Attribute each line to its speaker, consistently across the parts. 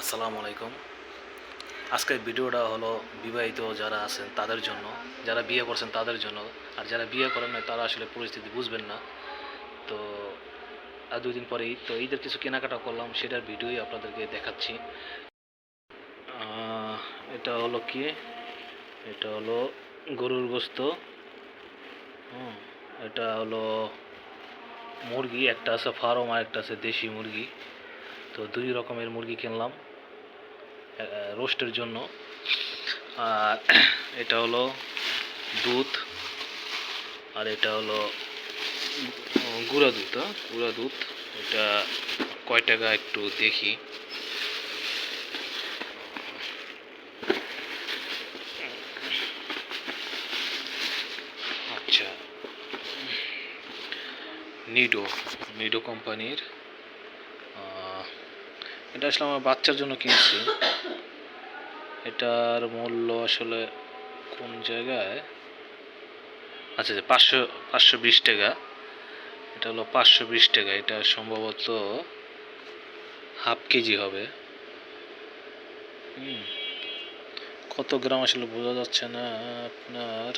Speaker 1: আসসালামু আলাইকুম। আজকের ভিডিওটা হলো বিবাহিত যারা আছেন তাদের জন্য, যারা বিয়ে করছেন তাদের জন্য। আর যারা বিয়ে করেন নাই তারা আসলে পরিস্থিতি বুঝবেন না। তো আর 2 দিন পরে ঈদ, তো ঈদের কিছু কেনাকাটা করলাম, সেটার ভিডিওই আপনাদেরকে দেখাচ্ছি। এটা হলো কি, এটা হলো গরুর গোস্ত। এটা হলো মুরগি, একটা আছে ফার্ম আর একটা আছে দেশি মুরগি। তো 2 রকমের মুরগি কিনলাম রোস্টের জন্য। আর এটা হলো দুধ, আর এটা হলো গুঁড়া দুধ। গুঁড়া দুধ, এটা কয় টাকা একটু দেখি। আচ্ছা, নিডো নিডো কোম্পানির। এটা আসলে আমার বাচ্চার জন্য কিনছি। এটার মূল্য আসলে কোন জায়গায়, আচ্ছা 520 টাকা। এটা হলো 520 টাকা। এটা সম্ভবত হাফ কেজি হবে। কত গ্রাম আসলে বোঝা যাচ্ছে না আপনার।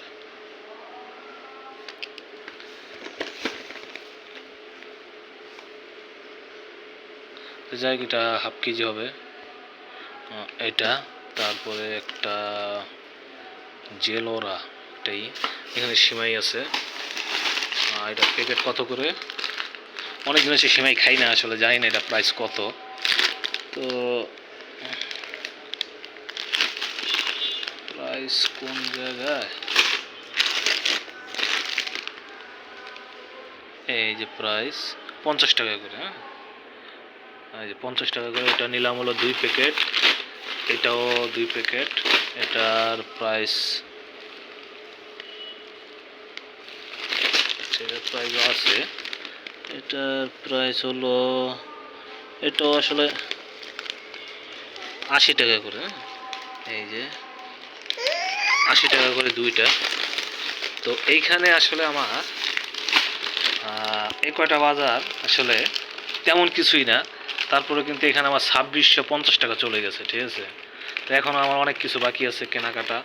Speaker 1: যাই, এটা হাফ কেজি হবে এটা। তারপরে একটা জেলোরা, এটাই। এখানে সিমাই আছে। এটা প্যাকেট কত করে? অনেক দিন হচ্ছে সিমাই খাই না, আসলে জানি না এটা প্রাইস কত। তো প্রাইস কোন জায়গায়, এই যে প্রাইস 50 টাকা করে। এই যে 50 টাকা করে। এটা নিলাম হলো 2 প্যাকেট, এটাও 2 প্যাকেট। এটার প্রাইস আছে। এটার প্রাইস হলো, এটাও আসলে 80 টাকা করে। এই যে 80 টাকা করে 2টা। তো এইখানে আসলে আমার এই কয়টা বাজার আসলে তেমন কিছুই না। তারপরে কিন্তু এখানে আমার 2650 টাকা চলে গেছে, ঠিক আছে। তো এখন আমার অনেক কিছু বাকি আছে কেনাকাটা,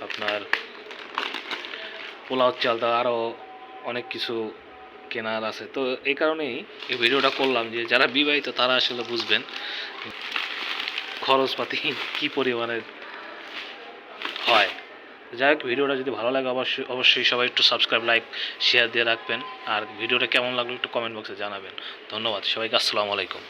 Speaker 1: আপনার পোলাও চাল দা আরও অনেক কিছু কেনার আছে। তো এই কারণেই এই ভিডিওটা করলাম যে যারা বিবাহিত তারা আসলে বুঝবেন খরচপাতি কী পরিমাণের হয়। যাই হোক, ভিডিওটা যদি ভালো লাগে অবশ্যই সবাই একটু সাবস্ক্রাইব, লাইক, শেয়ার দিয়ে রাখবেন। আর ভিডিওটা কেমন লাগলো একটু কমেন্ট বক্সে জানাবেন। ধন্যবাদ সবাইকে। আসসালামু আলাইকুম।